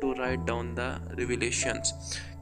to write down the revelations,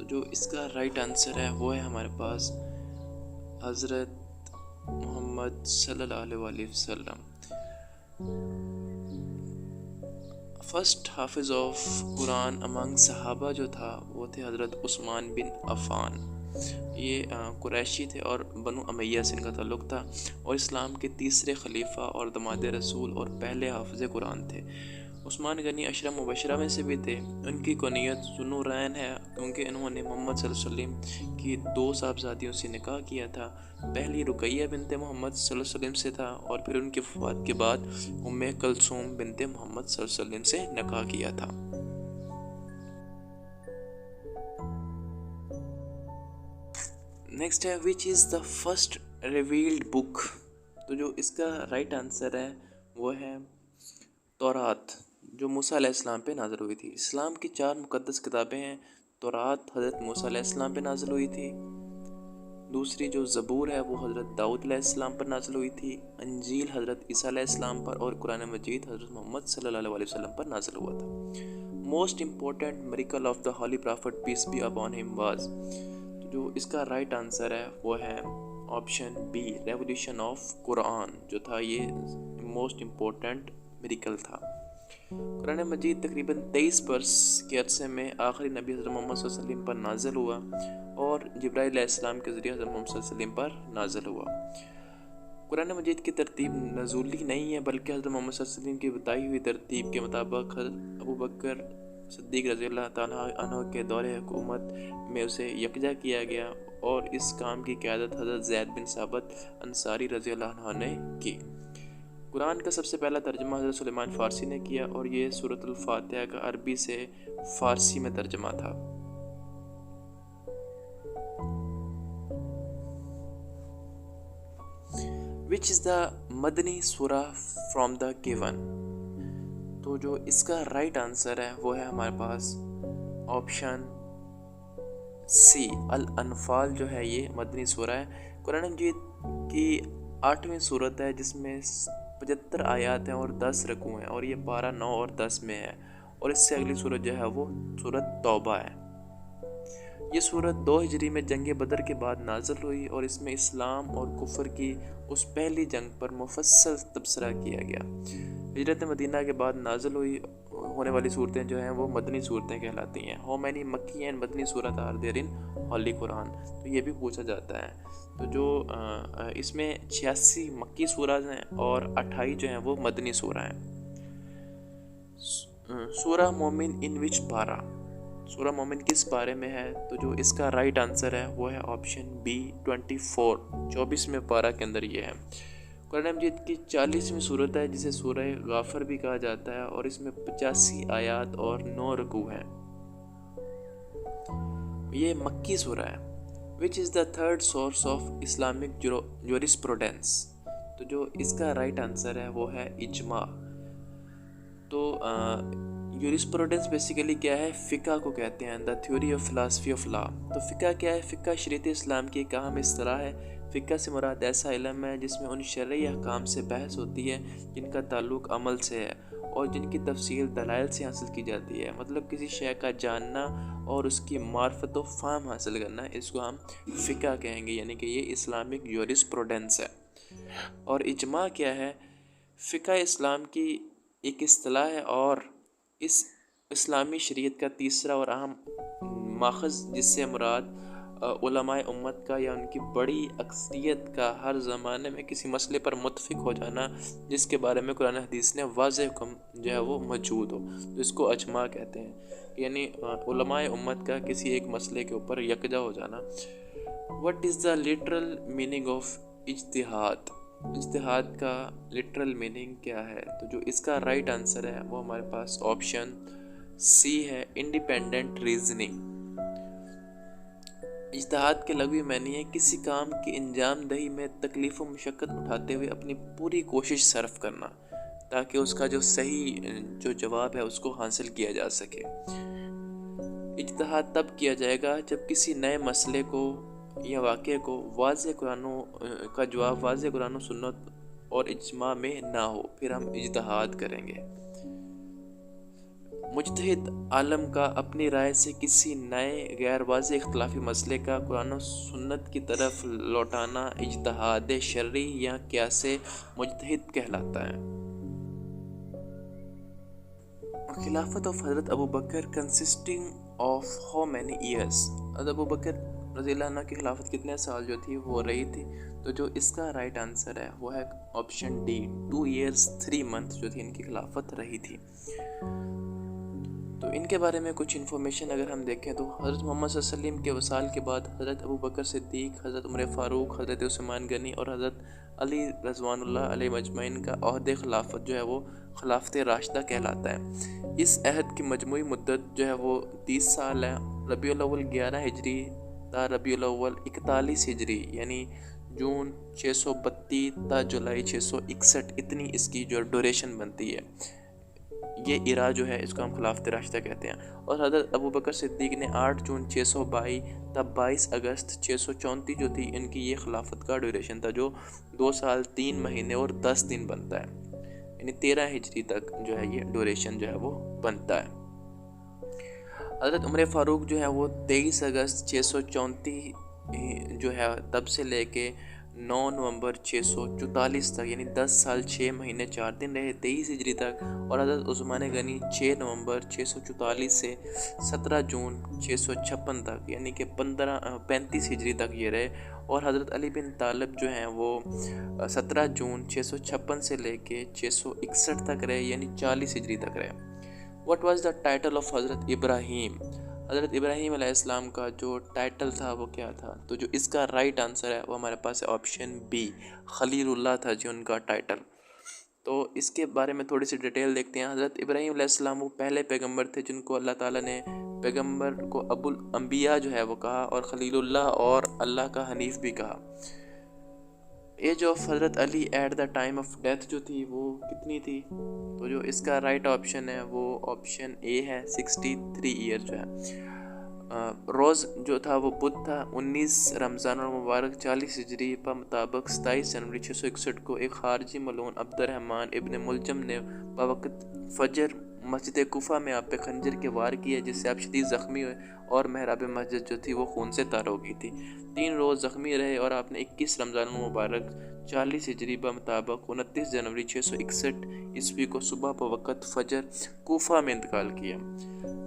تو جو اس کا رائٹ آنسر ہے وہ ہے ہمارے پاس حضرت محمد صلی اللہ علیہ وآلہ وسلم. فرسٹ حافظ آف قرآن امنگ صحابہ جو تھا وہ تھے حضرت عثمان بن عفان. یہ قریشی تھے اور بنو امیہ سے ان کا تعلق تھا اور اسلام کے تیسرے خلیفہ اور داماد رسول اور پہلے حافظ قرآن تھے. عثمان غنی عشرہ مبشرہ میں سے بھی تھے. ان کی کنیت ذوالنورین ہے کیونکہ انہوں نے محمد صلی اللہ علیہ وسلم کی 2 صاحبزادیوں سے نکاح کیا تھا. پہلی رقیہ بنت محمد صلی اللہ علیہ وسلم سے تھا اور پھر ان کی وفات کے بعد ام کلثوم بنت محمد صلی اللہ علیہ وسلم سے نکاح کیا تھا. نیکسٹ ہے which is the first revealed بک. تو جو اس کا رائٹ آنسر ہے وہ ہے تورات، جو موسیٰ علیہ السلام پہ نازل ہوئی تھی. اسلام کی 4 مقدس کتابیں ہیں. تورات حضرت موسیٰ علیہ السلام پہ نازل ہوئی تھی. دوسری جو زبور ہے وہ حضرت داؤد علیہ السلام پر نازل ہوئی تھی. انجیل حضرت عیسیٰ علیہ السلام پر اور قرآن مجید حضرت محمد صلی اللہ علیہ وسلم پر نازل ہوا تھا. Most important miracle of the holy prophet peace be upon him was. جو اس کا رائٹ آنسر ہے وہ ہے option B revolution of Quran, جو تھا یہ موسٹ امپورٹنٹ میریکل تھا. قرآن مجید تقریباً 23 برس کے عرصے میں آخری نبی حضرت محمد صلی اللہ علیہ وسلم پر نازل ہوا اور جبرائیل علیہ السلام کے ذریعے حضرت محمد صلی اللہ علیہ وسلم پر نازل ہوا. قرآن مجید کی ترتیب نزولی نہیں ہے بلکہ حضرت محمد صلی اللہ علیہ وسلم کی بتائی ہوئی ترتیب کے مطابق ابو بکر صدیق رضی اللہ تعالیٰ عنہ کے دور حکومت میں اسے یکجا کیا گیا اور اس کام کی قیادت حضرت زید بن ثابت انصاری رضی اللہ عنہ نے کی. قرآن کا سب سے پہلا ترجمہ حضرت سلیمان فارسی نے کیا اور یہ سورۃ الفاتحہ کا عربی سے فارسی میں ترجمہ تھا. Which is the مدنی سورہ from the given. تو جو اس کا رائٹ آنسر ہے وہ ہے ہمارے پاس آپشن سی الانفال. جو ہے یہ مدنی سورہ ہے. قرآن مجید کی 8ویں سورت ہے جس میں 75 آیات ہیں اور 10 رکوع ہیں اور یہ پارہ 9 اور 10 میں ہے اور اس سے اگلی سورت جو ہے وہ سورت توبہ ہے. یہ سورت 2 ہجری میں جنگ بدر کے بعد نازل ہوئی اور اس میں اسلام اور کفر کی اس پہلی جنگ پر مفصل تبصرہ کیا گیا. ہجرت مدینہ کے بعد نازل ہونے والی صورتیں جو ہیں وہ مدنی صورتیں کہلاتی ہیں. ہاؤ مینی مکی اینڈ مدنی صورت آر دیر ان ہولی قرآن. تو یہ بھی پوچھا جاتا ہے. تو جو اس میں 86 مکی سورہ ہیں اور 28 جو ہیں وہ مدنی سورہ ہیں. سورہ مومن ان وچ پارہ. سورہ مومن کس پارے میں ہے؟ تو جو اس کا رائٹ آنسر ہے وہ ہے آپشن بی 24ویں پارہ کے اندر یہ ہے. قرآن مجید کی 40ویں صورت ہے جسے سورہ غافر بھی کہا جاتا ہے اور اس میں 85 آیات اور 9 رکوع ہیں. یہ مکی سورہ ہے. Which is the third source of Islamic jurisprudence. تو جو اس کا رائٹ آنسر ہے وہ ہے اجماع. تو جورسپروڈنس بیسیکلی کیا ہے؟ فقہ کو کہتے ہیں، the theory of philosophy of law. تو فقہ کیا ہے؟ فقہ شریعت اسلام کی ایک اہم اصطلاح ہے. فقہ سے مراد ایسا علم ہے جس میں ان شرعی احکام سے بحث ہوتی ہے جن کا تعلق عمل سے ہے اور جن کی تفصیل دلائل سے حاصل کی جاتی ہے. مطلب کسی شے کا جاننا اور اس کی معرفت و فہم حاصل کرنا، اس کو ہم فقہ کہیں گے. یعنی کہ یہ اسلامک جورسپروڈنس ہے. اور اجماع کیا ہے؟ فقہ اسلام کی ایک اصطلاح ہے اور اس اسلامی شریعت کا تیسرا اور اہم ماخذ جس سے مراد علماء امت کا یا ان کی بڑی اکثریت کا ہر زمانے میں کسی مسئلے پر متفق ہو جانا جس کے بارے میں قرآن حدیث نے واضح حکم جو ہے وہ موجود ہو، تو اس کو اجماع کہتے ہیں. یعنی علماء امت کا کسی ایک مسئلے کے اوپر یکجا ہو جانا. What is the literal meaning of اجتہاد. اجتہاد کا لٹرل میننگ کیا ہے؟ تو جو اس کا رائٹ آنسر ہے وہ ہمارے پاس آپشن سی ہے انڈیپینڈنٹ ریزننگ. اجتہاد کے لغوی معنی ہے کسی کام کی انجام دہی میں تکلیف و مشقت اٹھاتے ہوئے اپنی پوری کوشش صرف کرنا تاکہ اس کا جو صحیح جو جواب ہے اس کو حاصل کیا جا سکے. اجتہاد تب کیا جائے گا جب کسی نئے مسئلے کو یا واقعے کو واضح قرآن کا جواب واضح قرآن و سنت اور اجماع میں نہ ہو، پھر ہم اجتہاد کریں گے. مجتہد عالم کا اپنی رائے سے کسی نئے غیر واضح اختلافی مسئلے کا قرآن و سنت کی طرف لوٹانا اجتہاد شرعی یا قیاس مجتہد کہلاتا ہے۔ Khilafat of Hazrat Abu Bakr consisting of how many years, Hazrat Abu بکر رضی اللہ عنہ کی خلافت کتنے سال جو تھی وہ رہی تھی؟ تو جو اس کا رائٹ آنسر ہے وہ ہے آپشن ڈی، 2 years 3 months جو تھی ان کی خلافت رہی تھی۔ تو ان کے بارے میں کچھ انفارمیشن اگر ہم دیکھیں تو حضرت محمد صلی اللہ علیہ وسلم کے وصال کے بعد حضرت ابو بکر صدیق، حضرت عمر فاروق، حضرت عثمان غنی اور حضرت علی رضوان اللہ علیہ مجمعین کا عہد خلافت جو ہے وہ خلافت راشدہ کہلاتا ہے۔ اس عہد کی مجموعی مدت جو ہے وہ 30 سال ہے۔ ربیع الاول 11 ہجری تا ربیع الاول 41 ہجری، یعنی جون 632 تا جولائی 661، اتنی اس کی جو ڈوریشن بنتی ہے۔ یہ ایرا جو ہے اس کو ہم خلافت راشدہ کہتے ہیں۔ اور حضرت ابو بکر صدیق نے 8 جون 622 تا 22 اگست 634 جو تھی ان کی یہ خلافت کا ڈیوریشن تھا، جو 2 سال 3 مہینے اور 10 دن بنتا ہے، یعنی 13 ہجری تک جو ہے یہ ڈیوریشن جو ہے وہ بنتا ہے۔ حضرت عمر فاروق جو ہے وہ 23 اگست 634 جو ہے تب سے لے کے 9 نومبر 644 تک، یعنی 10 سال 6 مہینے 4 دن رہے 23 ہجری تک۔ اور حضرت عثمان غنی 6 نومبر 644 سے 17 جون 656 تک، یعنی کہ 35 ہجری تک یہ رہے۔ اور حضرت علی بن طالب جو ہیں وہ 17 جون 656 سے لے کے 661 تک رہے، یعنی 40 ہجری تک رہے۔ What was the title of حضرت ابراہیم؟ حضرت ابراہیم علیہ السلام کا جو ٹائٹل تھا وہ کیا تھا؟ تو جو اس کا رائٹ آنسر ہے وہ ہمارے پاس ہے آپشن بی، خلیل اللہ تھا جو ان کا ٹائٹل۔ تو اس کے بارے میں تھوڑی سی ڈیٹیل دیکھتے ہیں۔ حضرت ابراہیم علیہ السلام وہ پہلے پیغمبر تھے جن کو اللہ تعالیٰ نے پیغمبر کو ابو الانبیاء جو ہے وہ کہا، اور خلیل اللہ اور اللہ کا حنیف بھی کہا۔ Age of Hazrat Ali at the time of death جو تھی وہ کتنی تھی؟ تو جو اس کا رائٹ آپشن ہے وہ آپشن اے ہے، 63 ایئر جو ہے۔ روز جو تھا وہ بدھ تھا، 19 رمضان المبارک 40 ہجری پر مطابق 27 جنوری 661 کو ایک خارجی ملعون عبد الرحمن ابن ملجم نے بوقت فجر مسجد کوفہ میں آپ پہ خنجر کے وار کیے، جس سے آپ شدید زخمی ہوئے اور محراب مسجد جو تھی وہ خون سے تر ہو گئی تھی۔ 3 روز زخمی رہے اور آپ نے 21 رمضان المبارک 40 ہجری بمطابق 29 جنوری 661 عیسوی کو صبح بوقت فجر کوفہ میں انتقال کیا۔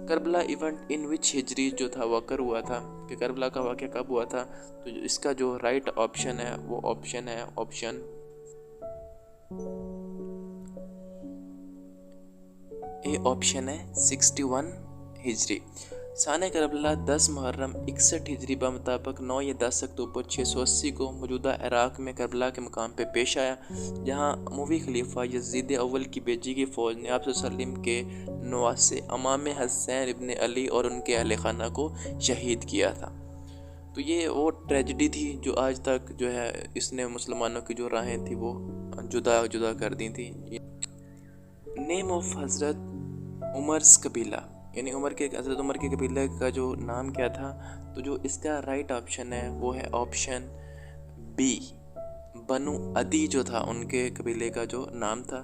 کربلا ایونٹ ان وچ ہجری جو تھا وہ اکر ہوا تھا، کہ کربلا کا واقعہ کب ہوا تھا؟ تو اس کا جو رائٹ آپشن ہے وہ آپشن ہے آپشن اے، آپشن ہے 61 ہجری۔ سانہ کربلا 10 محرم 61 ہجری بمطابق 9 یا 10 اکتوبر 680 کو موجودہ عراق میں کربلا کے مقام پہ پیش آیا، جہاں اموی خلیفہ یزید اول کی بیٹی کی فوج نے آپ صلی اللہ علیہ وسلم کے نواسے امام حسین ابن علی اور ان کے اہل خانہ کو شہید کیا تھا۔ تو یہ وہ ٹریجڈی تھی جو آج تک جو ہے اس نے مسلمانوں کی جو راہیں تھی وہ جدا جدا کر دی تھی۔ نیم آف حضرت عمر's قبیلہ، یعنی حضرت عمر کے قبیلہ کا جو نام کیا تھا؟ تو جو اس کا رائٹ آپشن ہے وہ ہے آپشن بی، بنو عدی جو تھا ان کے قبیلے کا جو نام تھا۔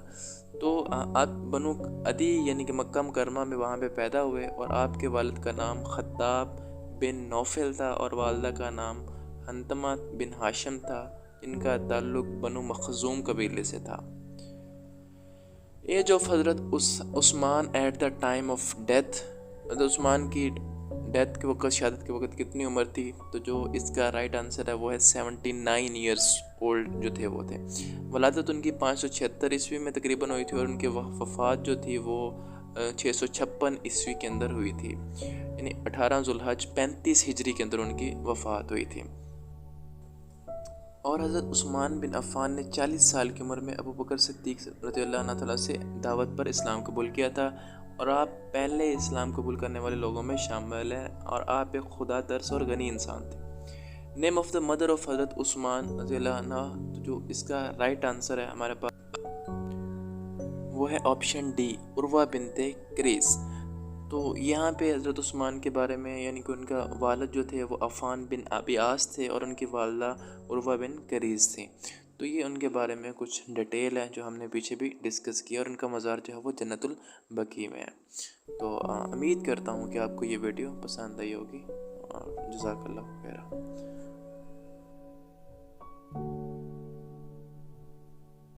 تو آپ بنو عدی یعنی کہ مکہ مکرمہ میں وہاں پہ پیدا ہوئے، اور آپ کے والد کا نام خطاب بن نوفل تھا اور والدہ کا نام حنتمہ بن ہاشم تھا، جن کا تعلق بنو مخزوم قبیلے سے تھا۔ Age of Hazrat Usman at the time of death, Hazrat Usman کی ڈیتھ کے وقت، شہادت کے وقت کتنی عمر تھی؟ تو جو اس کا رائٹ آنسر ہے وہ ہے 79 ایئرس اولڈ جو تھے وہ تھے۔ ولادت ان کی 576 عیسوی میں تقریباً ہوئی تھی، اور ان کی وفات جو تھی وہ 656 عیسوی کے اندر ہوئی تھی، یعنی 18 ذوالحج 35 ہجری کے اندر ان کی وفات ہوئی تھی۔ اور حضرت عثمان بن عفان نے 40 سال کی عمر میں ابو بکر صدیق رضی اللہ عنہ تعالیٰ سے دعوت پر اسلام قبول کیا تھا، اور آپ پہلے اسلام قبول کرنے والے لوگوں میں شامل ہیں، اور آپ ایک خدا ترس اور غنی انسان تھے۔ Name of the mother of Hazrat عثمان رضی اللہ عنہ، تو جو اس کا رائٹ آنسر ہے ہمارے پاس وہ ہے آپشن ڈی، عروہ بنت قریظ۔ تو یہاں پہ حضرت عثمان کے بارے میں، یعنی کہ ان کا والد جو تھے وہ عفان بن ابی عاص تھے، اور ان کی والدہ عروہ بن قریظ تھیں۔ تو یہ ان کے بارے میں کچھ ڈیٹیل ہے جو ہم نے پیچھے بھی ڈسکس کیا، اور ان کا مزار جو ہے وہ جنت البقیع میں ہے۔ تو امید کرتا ہوں کہ آپ کو یہ ویڈیو پسند آئی ہوگی، اور جزاک اللہ خیر۔